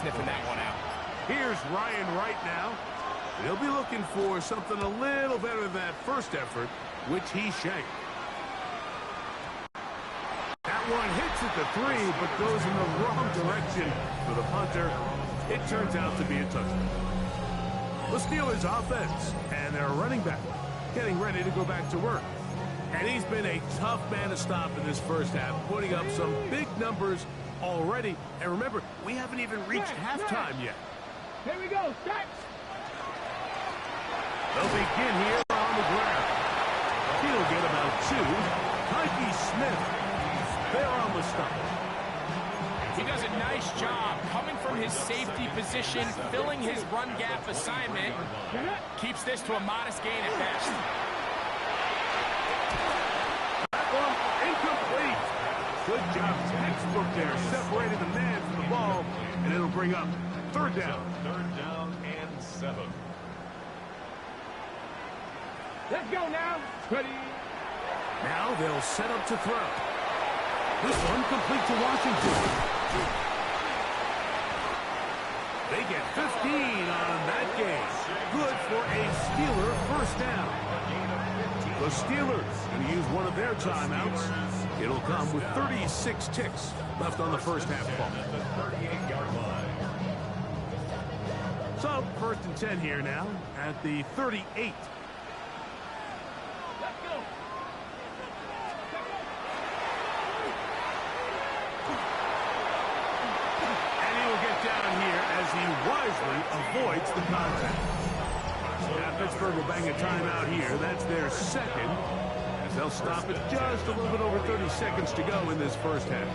sniffing that one out. Here's Ryan right now. He'll be looking for something a little better than that first effort, which he shanked. That one hits at the 3, but goes in the wrong direction for the punter. It turns out to be a touchdown. The Steelers offense and their running back getting ready to go back to work. And he's been a tough man to stop in this first half, putting up some big numbers already. And remember, we haven't even reached halftime yet. Here we go, start. They'll begin here on the ground. He'll get about 2. Mikey Smith, they're on the stop. He does a nice job coming from his safety position, filling his run gap assignment. Keeps this to a modest gain at best. Incomplete. Good job, textbook there, separating the man from the ball, and it'll bring up third down. Third down and 7. Let's go now. Ready. Now they'll set up to throw. This one complete to Washington. They get 15 on that game. Good for a Steeler first down. The Steelers going to use one of their timeouts. It'll come with 36 ticks left on the first half ball. So, first and 10 here now at the 38. Let's go. And he'll get down here as he wisely avoids the contact. Now Pittsburgh will bang a timeout here. That's their second, as they'll stop it just a little bit over 30 seconds to go in this first half.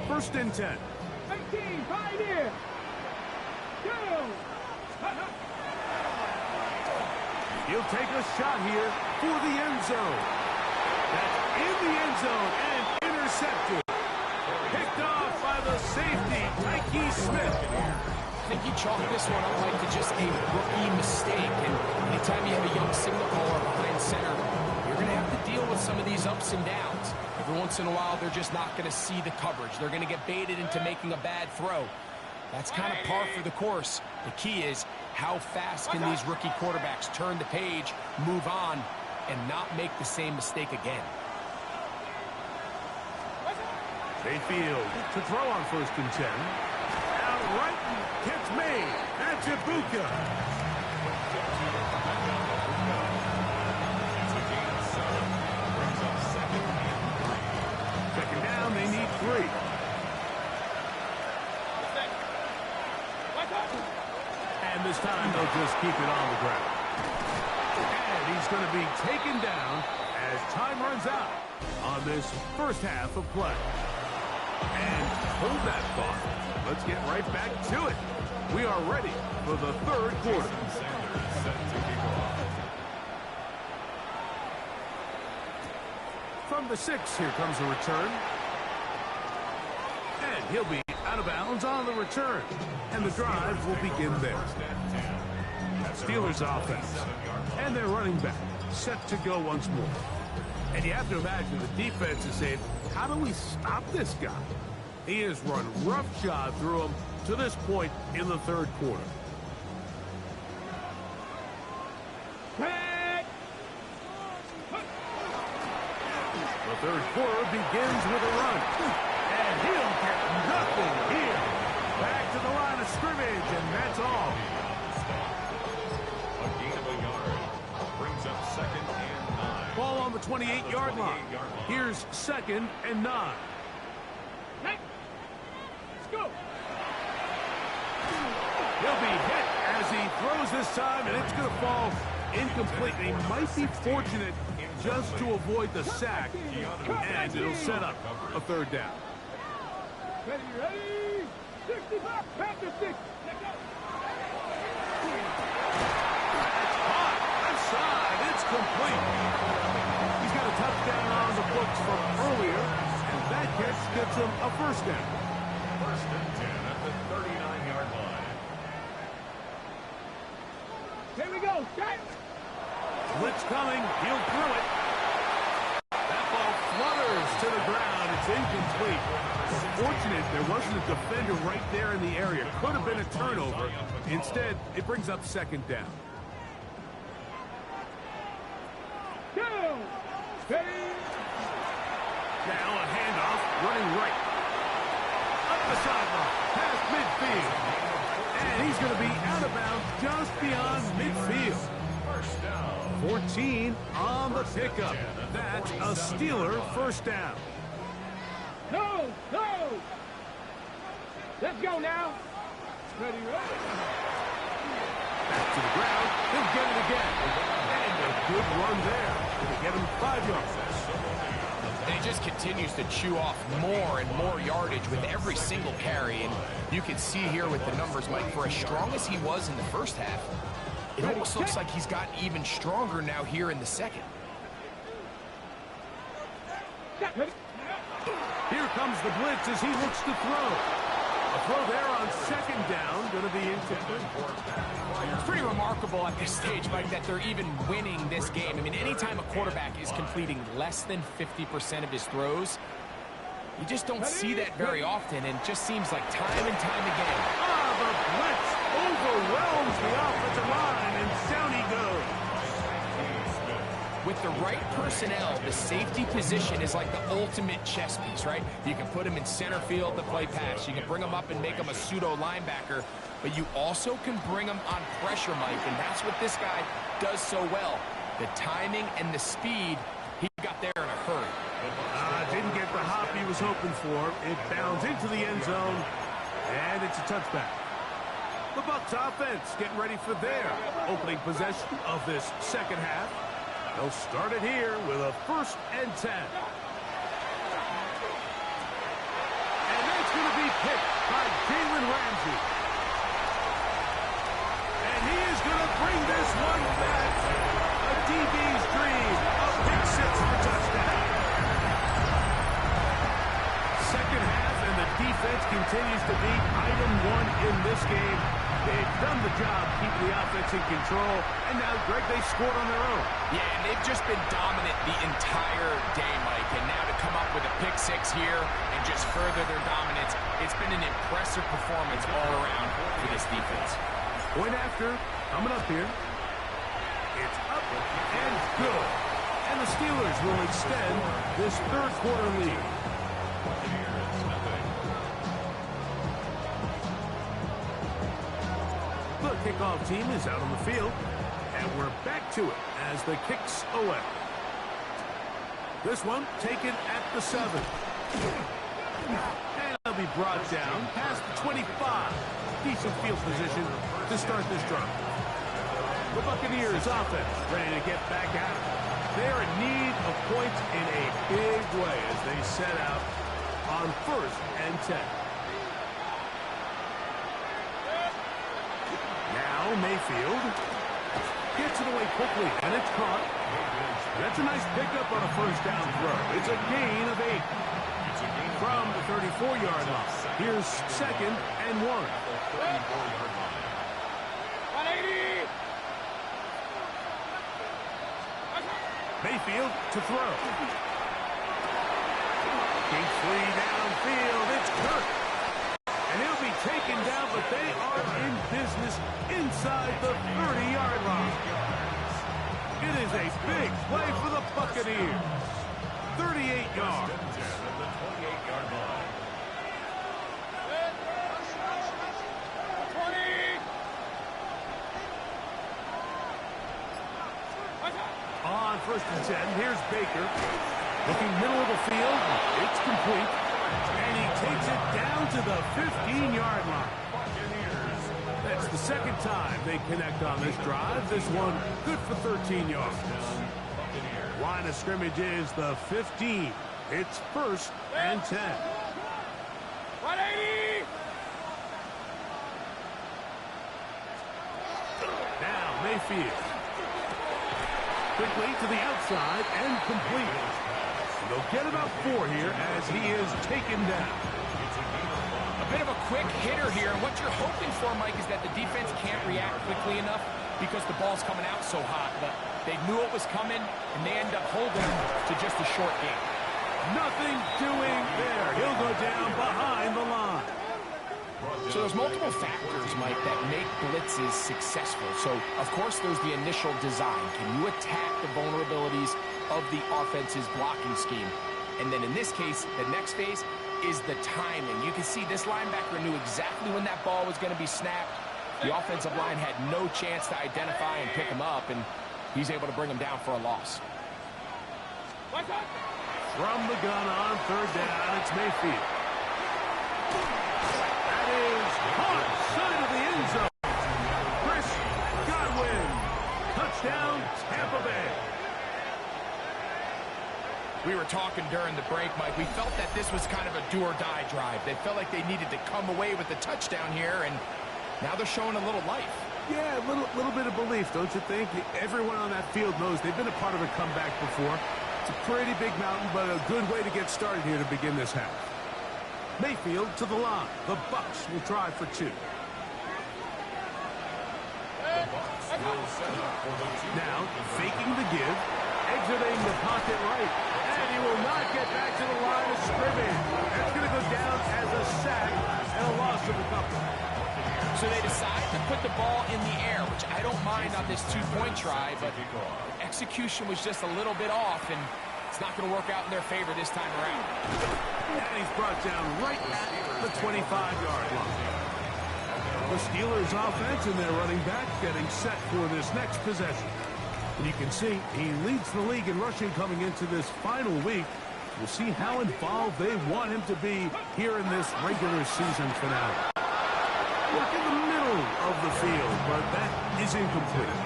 First and 10. 18, Pioneer. Go. He'll take a shot here for the end zone. That's in the end zone and intercepted. Picked off by the safety, Mikey Smith. I think he chalked this one up like to just a rookie mistake. And anytime you have a young signal caller behind center, you're going to have to deal with some of these ups and downs. Every once in a while, they're just not going to see the coverage. They're going to get baited into making a bad throw. That's kind of par for the course. The key is how fast can these rookie quarterbacks turn the page, move on, and not make the same mistake again. Mayfield to throw on first and 10. Out right, catch made. That's Ibuka. Second down, they need 3. And this time they'll just keep it on the ground. And he's going to be taken down as time runs out on this first half of play. And hold that thought. Let's get right back to it. We are ready for the third quarter. From the 6, here comes a return. And he'll be out of bounds on the return. And the drive will begin there. Steelers offense. And their running back set to go once more. And you have to imagine the defense is saying, how do we stop this guy? He has run roughshod through him to this point in the third quarter. The third quarter begins with a run. And he'll get nothing here. Back to the line of scrimmage, and that's all. A gain of a yard. Brings up second and 9. Ball on the 28-yard line. Here's second and 9. Let's go. He'll be hit as he throws this time, and it's going to fall incomplete. They might be fortunate just to avoid the sack, and it'll set up a third down. Ready, ready. 65, Panther 6. Let's go. Left side, it's complete. He's got a touchdown on the books from earlier, and that catch gets him a first down. First and 10 at the 39-yard line. Here we go. Start. blitz coming. He'll throw it. That ball flutters to the ground. It's incomplete. Fortunate there wasn't a defender right there in the area. Could have been a turnover. Instead, it brings up second down. Down. Ready. Now a handoff, running right. Up the sideline, past midfield. And he's going to be out of bounds just beyond midfield. 14 on the pickup. That's a Steeler first down. No. Let's go now. Ready. Back to the ground. He'll get it again. And a good run there. It'll get him 5 yards. And he just continues to chew off more and more yardage with every single carry. And you can see here with the numbers, Mike, for as strong as he was in the first half, it almost looks like he's gotten even stronger now here in the second. Here comes the blitz as he looks to throw. A throw there on second down, going to be incomplete. It's pretty remarkable at this stage, Mike, that they're even winning this game. I mean, anytime a quarterback is completing less than 50% of his throws, you just don't see that very often, and it just seems like time and time again. The blitz overwhelms the offensive line, and down he goes. With the right personnel, the safety position is like the ultimate chess piece, right? You can put him in center field to play pass. You can bring him up and make him a pseudo linebacker, but you also can bring him on pressure, Mike, and that's what this guy does so well. The timing and the speed, he got there in a hurry. Didn't get the hop he was hoping for. It bounds into the end zone, and it's a touchback. The Bucs offense getting ready for their opening possession of this second half. They'll start it here with a 1st and 10. And that's going to be picked by Jalen Ramsey. And he is going to bring this one back. A DB's dream. A pick six for touchdown. Second half, and the defense continues to be item one in this game. They've done the job keeping the offense in control, and now, Greg, they scored on their own. Yeah, and they've just been dominant the entire day, Mike, and now to come up with a pick six here and just further their dominance, it's been an impressive performance all around for this defense. Point after, coming up here. It's up and good. And the Steelers will extend this third quarter lead. The kickoff team is out on the field, and we're back to it as the kicks away. This one taken at the 7. And it'll be brought down past the 25. Decent field position to start this drive. The Buccaneers offense ready to get back at it. They're in need of points in a big way as they set out on 1st and 10. Now Mayfield gets it away quickly, and it's caught. That's a nice pickup on a 1st down throw. It's a gain of 8 from the 34-yard line. Here's 2nd and 1. 180. Mayfield to throw. Kingsley downfield. It's Kirk. And he'll be taken down, but they are in business inside the 30-yard line. It is a big play for the Buccaneers. 38 yards. On 1st and 10, here's Baker. Looking middle of the field. It's complete. And he takes it down to the 15-yard line. That's the 2nd time they connect on this drive. This one good for 13 yards. Line of scrimmage is the 15. It's 1st and 10. 180. Now Mayfield. Quickly to the outside and complete. They'll get about 4 here as he is taken down. A bit of a quick hitter here. What you're hoping for, Mike, is that the defense can't react quickly enough because the ball's coming out so hot, but they knew it was coming, and they end up holding him to just a short game. Nothing doing there. He'll go down behind the line. So there's multiple factors, Mike, that make blitzes successful. So, of course, there's the initial design. Can you attack the vulnerabilities of the offense's blocking scheme? And then in this case, the next phase is the timing. You can see this linebacker knew exactly when that ball was going to be snapped. The offensive line had no chance to identify and pick him up, and he's able to bring him down for a loss. From the gun on third down, it's Mayfield. That is hard side of the end zone. Chris Godwin. Touchdown, Tampa Bay. We were talking during the break, Mike. We felt that this was kind of a do-or-die drive. They felt like they needed to come away with the touchdown here, and now they're showing a little life. Yeah, a little bit of belief, don't you think? Everyone on that field knows they've been a part of a comeback before. It's a pretty big mountain, but a good way to get started here to begin this half. Mayfield to the line. The Bucs will try for two. Now, faking the give, exiting the pocket right, and he will not get back to the line of scrimmage. That's going to go down as a sack and a loss of a couple. So they decide to put the ball in the air, which I don't mind on this two-point try, but execution was just a little bit off, and it's not going to work out in their favor this time around. And he's brought down right at the 25-yard line. The Steelers' offense and their running back getting set for this next possession. And you can see he leads the league in rushing coming into this final week. We'll see how involved they want him to be here in this regular season finale. Work in the middle of the field, but that is incomplete.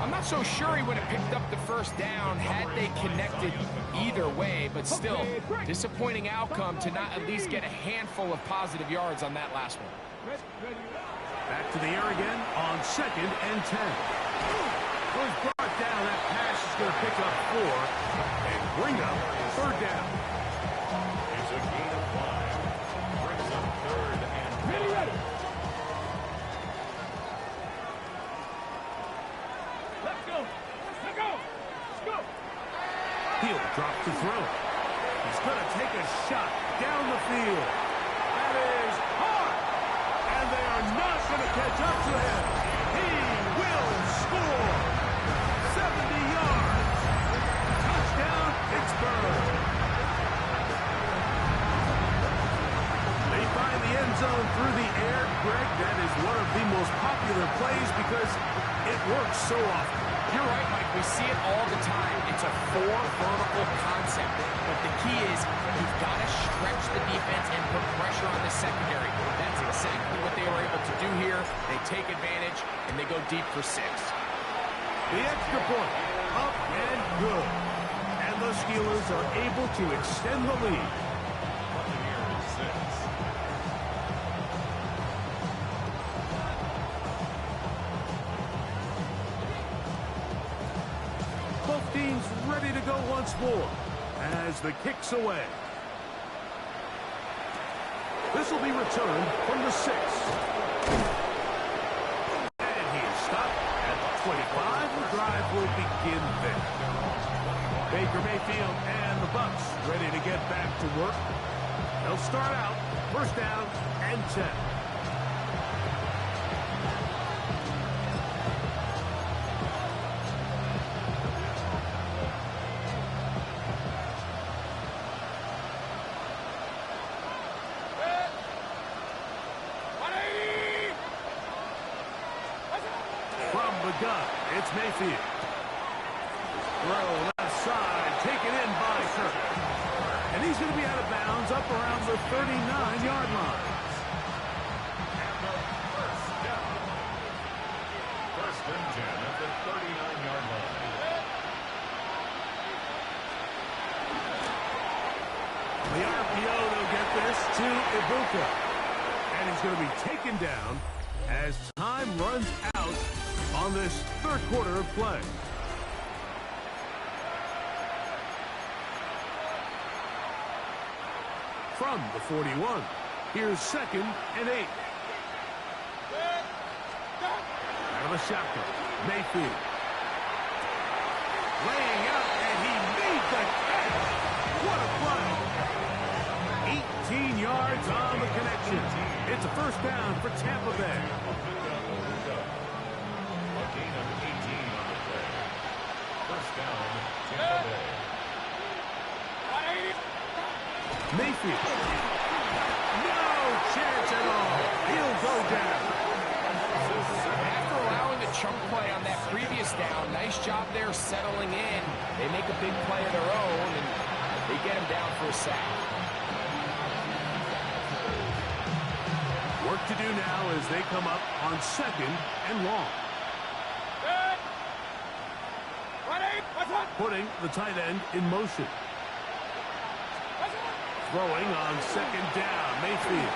I'm not so sure he would have picked up the first down had they connected either way, but still, disappointing outcome to not at least get a handful of positive yards on that last one. Back to the air again on 2nd and 10. Was brought down. That pass is going to pick up 4 and bring up third down. It's a gain of 5. Brings up 3rd and 10. Ready. Let's go. Let's go. Let's go. He'll drop to throw. He's going to take a shot down the field. That is hard. And they are not going to catch up to him. He will score. 70 yards. Touchdown, Pittsburgh. They find the end zone through the air. Greg, that is one of the most popular plays because it works so often. You're right, Mike. We see it all the time. It's a 4 vertical concept. But the key is you've got to stretch the defense and put pressure on the secondary. That's exactly what they were able to do here. They take advantage, and they go deep for 6. The extra point, up and good. And the Steelers are able to extend the lead. Buccaneers 6. Both teams ready to go once more as the kick's away. This will be returned from the 6. And he is stopped at the 25. The drive will begin there. Baker Mayfield and the Bucs ready to get back to work. They'll start out first down and 10. From the gun, it's Mayfield. Throw left side, taken in by Kirk. And he's going to be out of bounds up around the 39-yard line. First and 10 at the 39-yard line. The RPO, they'll get this to Ibuka. And he's going to be taken down as time runs out on this third quarter of play. From the 41, here's 2nd and 8. And the shotgun. Mayfield. Laying out, and he made the catch. What a play. 18 yards on the connection. It's a first down for Tampa Bay. A gain of 18 on the play. First down, Tampa Bay. Mayfield. No chance at all. He'll go down. After allowing a chunk play on that previous down, nice job there settling in. They make a big play of their own, and they get him down for a sack. Work to do now as they come up on 2nd and long. Putting the tight end in motion. Throwing on 2nd down, Mayfield.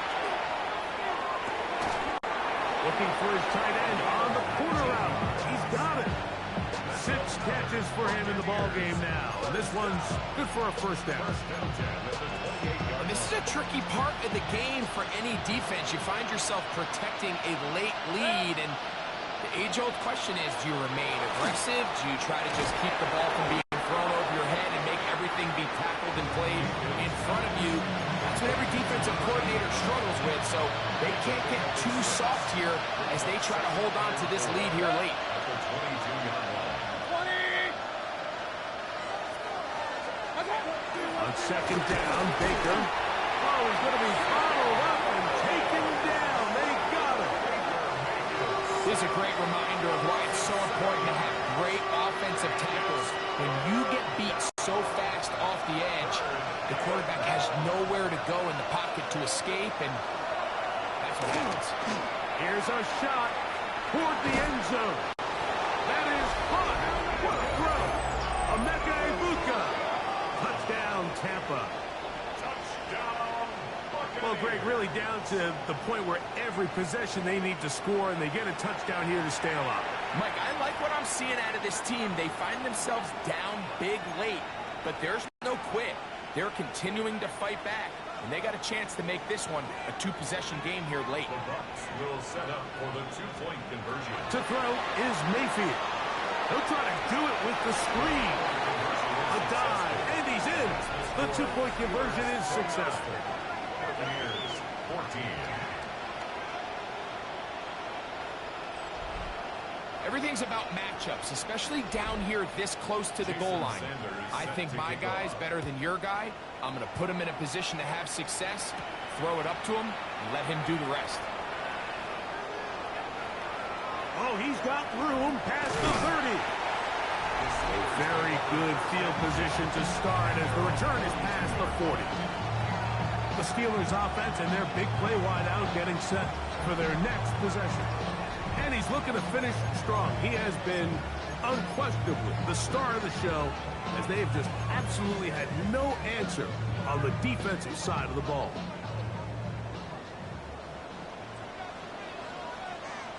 Looking for his tight end on the corner route. He's got it. 6 catches for him in the ball game now. And this one's good for a first down. And this is a tricky part of the game for any defense. You find yourself protecting a late lead, and the age-old question is, do you remain aggressive? Do you try to just keep the ball from being thrown over your head and make everything be tackled and played in front of you? That's what every defensive coordinator struggles with, so they can't get too soft here as they try to hold on to this lead here late. On 2nd down, Baker. Oh, he's going to be followed up and taken down. They got him. This is a great reminder of why it's so important to have great offensive tackles. When you get beat so fast off the edge, the quarterback has nowhere to go in the pocket to escape, and that's what happens. Here's a shot toward the end zone. That is hot. What a throw. Emeka Egbuka. Touchdown, Tampa. Touchdown, Well, Greg, really down to the point where every possession they need to score, and they get a touchdown here to stay alive. Mike, I like what I'm seeing out of this team. They find themselves down big late, but there's no quit. They're continuing to fight back, and they got a chance to make this one a 2-possession game here late. The Bucs will set up for the 2-point conversion. To throw is Mayfield. He'll try to do it with the screen. A dive, and he's in. The 2-point conversion is successful. Buccaneers, 14. Everything's about matchups, especially down here this close to the goal line. I think my guy's better than your guy. I'm going to put him in a position to have success, throw it up to him, and let him do the rest. Oh, he's got room past the 30. A very good field position to start as the return is past the 40. The Steelers offense and their big play wide out getting set for their next possession. And he's looking to finish strong. He has been unquestionably the star of the show as they've just absolutely had no answer on the defensive side of the ball.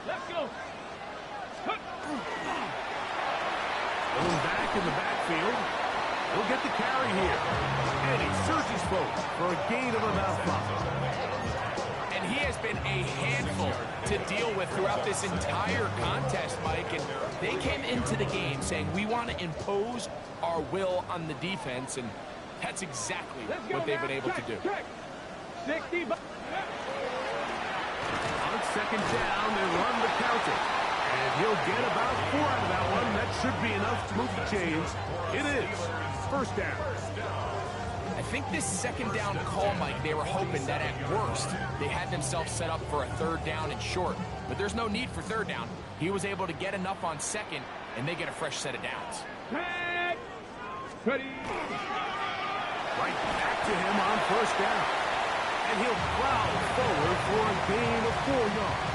Let's go. Going back in the backfield. He'll get the carry here. And he surges forward for a gain of about 5. And he has been a handful to deal with throughout this entire contest, Mike. And they came into the game saying, we want to impose our will on the defense, and that's exactly what they've been able to do. 60. On 2nd down, they run the counter. And he'll get about 4 out of that one. That should be enough to move the chains. It is. First down. I think this 2nd down call, Mike, they were hoping that at worst they had themselves set up for a 3rd down and short. But there's no need for 3rd down. He was able to get enough on 2nd, and they get a fresh set of downs. Ready. Right back to him on 1st down. And he'll plow forward for a gain of 4 yards.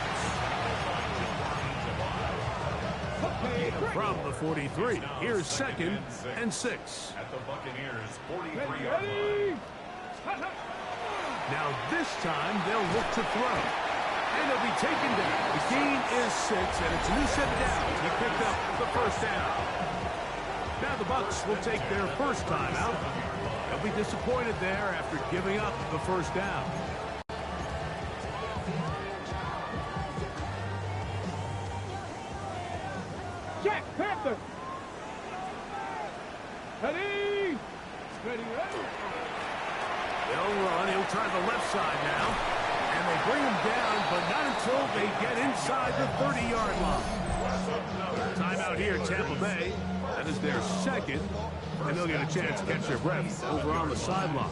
From the 43, here's 2nd and 6. At the Buccaneers, 43-yard line. Now this time they'll look to throw. And they'll be taken down. The gain is 6, and it's a new set of downs. He picked up the 1st down. Now the Bucs will take their first time out. They'll be disappointed there after giving up the 1st down. Ready? Ready, ready. They'll run. He'll try the left side now. And they bring him down, but not until they get inside the 30-yard line. Timeout here, Tampa Bay. That is their second. And they'll get a chance to catch their breath over on the sideline.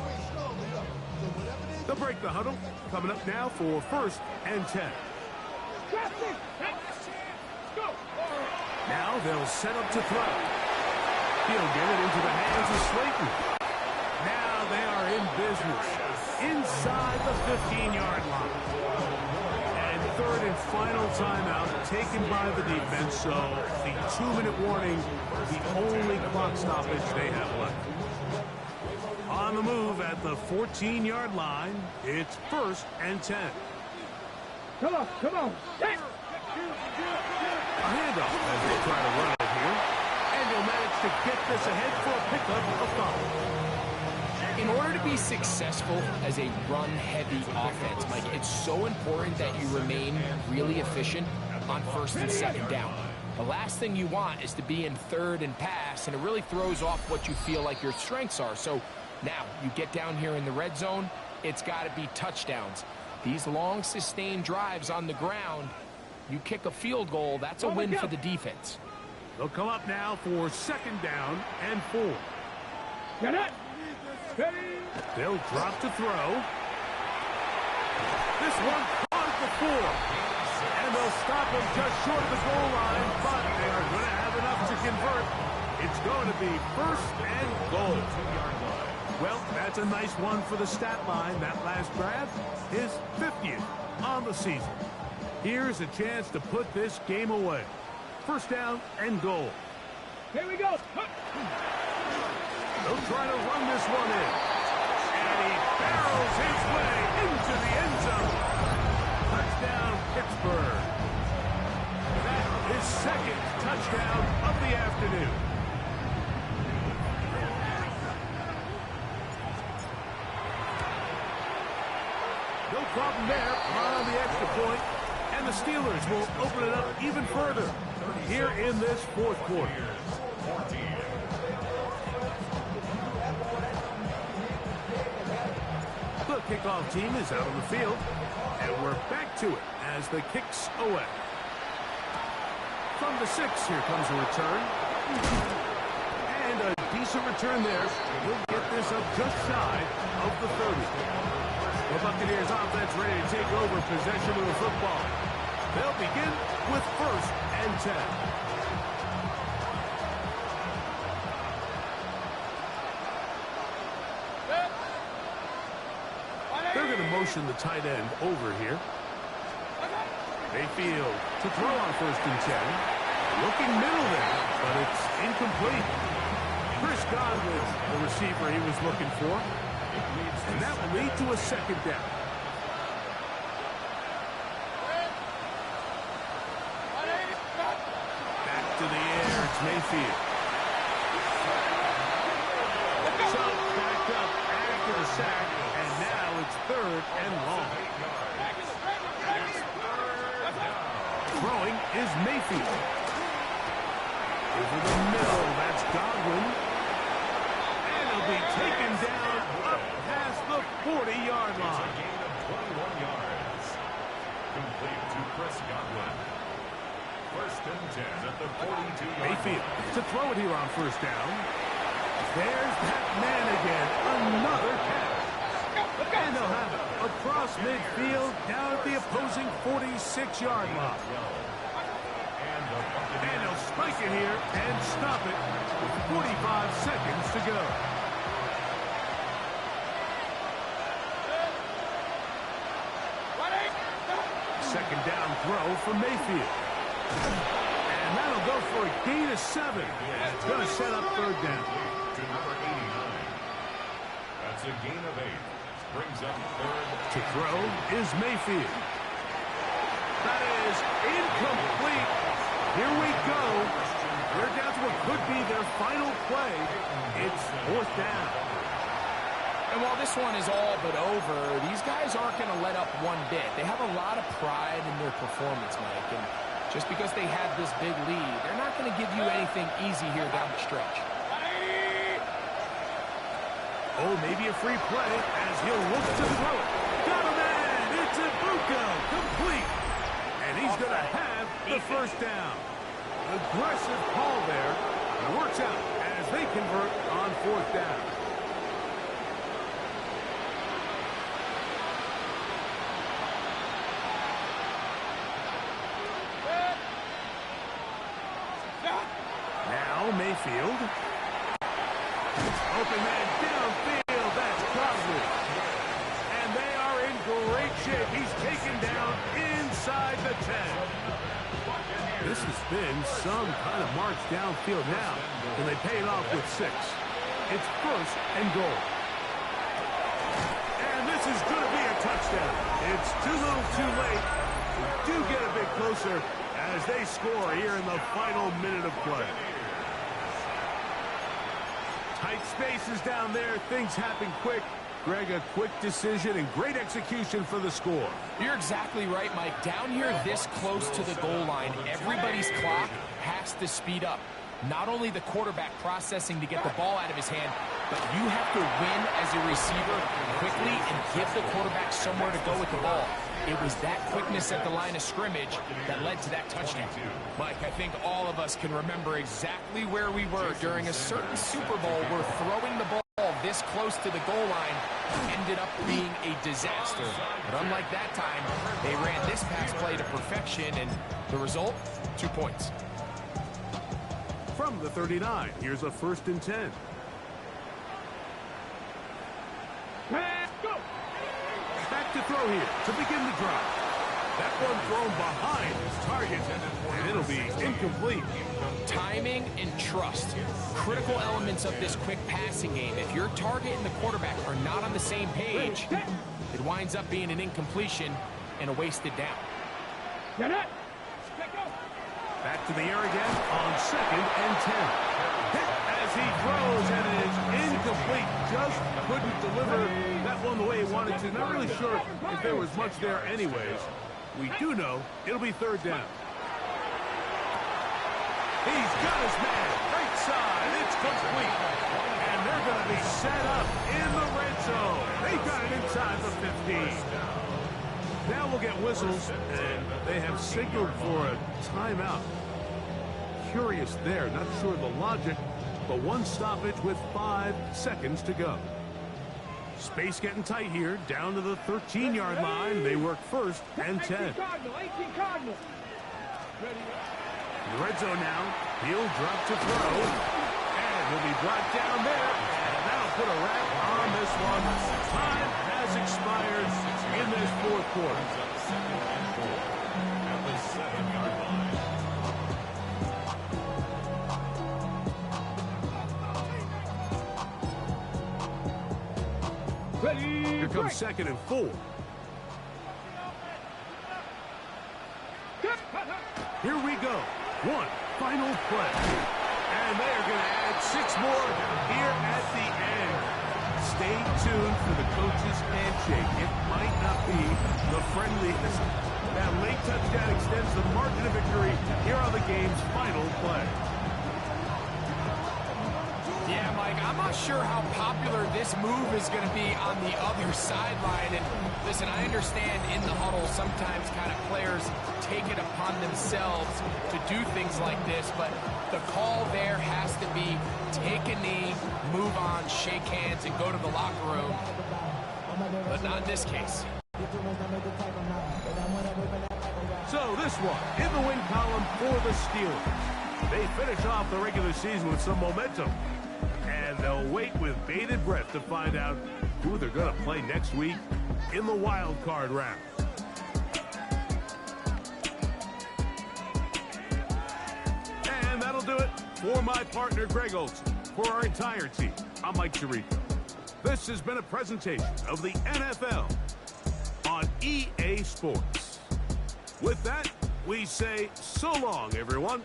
They'll break the huddle. Coming up now for 1st and 10. Now they'll set up to throw. He'll get it into the hands of Slayton. Now they are in business inside the 15-yard line. And 3rd and final timeout taken by the defense. So the 2-minute warning, the only clock stoppage they have left. On the move at the 14-yard line, it's 1st and 10. Come on, come on. A handoff as they try to run it here. And they'll manage to get this ahead for a pickup of 5. In order to be successful as a run-heavy offense, Mike, it's so important that you remain really efficient on 1st and 2nd down. The last thing you want is to be in 3rd and pass, and it really throws off what you feel like your strengths are. So now you get down here in the red zone, it's got to be touchdowns. These long, sustained drives on the ground, you kick a field goal, that's a win for the defense. They'll come up now for 2nd down and 4. Get it. Ready. They'll drop to throw. This one caught at the 4. And they'll stop him just short of the goal line, but they are going to have enough to convert. It's going to be 1st and goal. Well, that's a nice one for the stat line. That last grab is 50th on the season. Here's a chance to put this game away. 1st down and goal. Here we go. They'll try to run this one in. And he barrels his way into the end zone. Touchdown, Pittsburgh. That is 2nd touchdown of the afternoon. No problem there on the extra point. And the Steelers will open it up even further here in this 4th quarter. The kickoff team is out on the field, and we're back to it as the kick's away. From the 6, here comes a return. And a decent return there. He'll get this up just shy of the 30. The Buccaneers offense ready to take over possession of the football. They'll begin with 1st and 10. They're going to motion the tight end over here. Mayfield to throw on 1st and 10. Looking middle there, but it's incomplete. Chris Godwin, the receiver he was looking for. And that will lead to a 2nd down. Back to the air, it's Mayfield. So backed up after the sack, and now it's 3rd and long. Throwing is Mayfield. Over the middle, that's Godwin. And he'll be taken down up past the 40-yard line. Gain of 21 yards. Complete to Chris Godwin. 1st and 10 at the 42-yard line. Mayfield to throw it here on 1st down. There's that man again. Another catch. And they'll have it across midfield down at the opposing 46-yard line. And they'll spike it here and stop it with 45 seconds to go. Second down throw for Mayfield. And that'll go for a gain of 7. It's going to set up 3rd down. To number 89. That's a gain of 8. Brings up 3rd. To throw is Mayfield. That is incomplete. Here we go. They're down to what could be their final play. It's 4th down. And while this one is all but over, these guys aren't going to let up one bit. They have a lot of pride in their performance, Mike. And just because they have this big lead, they're not going to give you anything easy here down the stretch. Oh, maybe a free play as he'll look to throw it. Got a man! It's Ibuka, complete. And he's going to have the first down. Aggressive call there. It works out as they convert on fourth down. Now Mayfield. Open man downfield. That's Crosby. And they are in great shape. He's taken down inside the 10. This has been some kind of march downfield now, and they pay it off with 6. It's first and goal. And this is going to be a touchdown. It's too little too late. We do get a bit closer as they score here in the final minute of play. Tight spaces down there. Things happen quick. Greg, a quick decision and great execution for the score. You're exactly right, Mike. Down here this close to the goal line, everybody's clock has to speed up. Not only the quarterback processing to get the ball out of his hand, but you have to win as a receiver quickly and give the quarterback somewhere to go with the ball. It was that quickness at the line of scrimmage that led to that touchdown. Mike, I think all of us can remember exactly where we were during a certain Super Bowl where throwing the ball this close to the goal line ended up being a disaster. But unlike that time, they ran this pass play to perfection, and the result, 2 points. From the 39, here's a 1st and 10. Go! Back to throw here to begin the drive. That one thrown behind his target, and it'll be incomplete. Timing and trust, critical elements of this quick passing game. If your target and the quarterback are not on the same page, it winds up being an incompletion and a wasted down. Get it! Back to the air again on 2nd and 10. Hit as he throws, and it is incomplete. Just couldn't deliver that one the way he wanted to. Not really sure if there was much there anyways. We do know it'll be 3rd down. He's got his man. Right side. It's complete. And they're going to be set up in the red zone. They got it inside the 15. Now we'll get whistles, and they have signaled for a timeout. Curious there. Not sure the logic, but one stoppage with 5 seconds to go. Space getting tight here, down to the 13-yard line. They work 1st and 10. 18 Cardinal. In the red zone now, he'll drop to throw, and he'll be brought down there, and that'll put a wrap on this one. Time has expired in this 4th quarter. At the 7-yard line. Ready, Here comes 2nd and 4. Here we go. One final play. And they are going to add 6 more here at the end. Stay tuned for the coach's handshake. It might not be the friendliest. That late touchdown extends the margin of victory here on the game's final play. Yeah, Mike, I'm not sure how popular this move is going to be on the other sideline. And listen, I understand in the huddle sometimes kind of players take it upon themselves to do things like this, but the call there has to be take a knee, move on, shake hands, and go to the locker room. But not in this case. So this one in the win column for the Steelers. They finish off the regular season with some momentum. And they'll wait with bated breath to find out who they're going to play next week in the wild card round. And that'll do it for my partner, Greg Olson. For our entire team, I'm Mike Tirico. This has been a presentation of the NFL on EA Sports. With that, we say so long, everyone.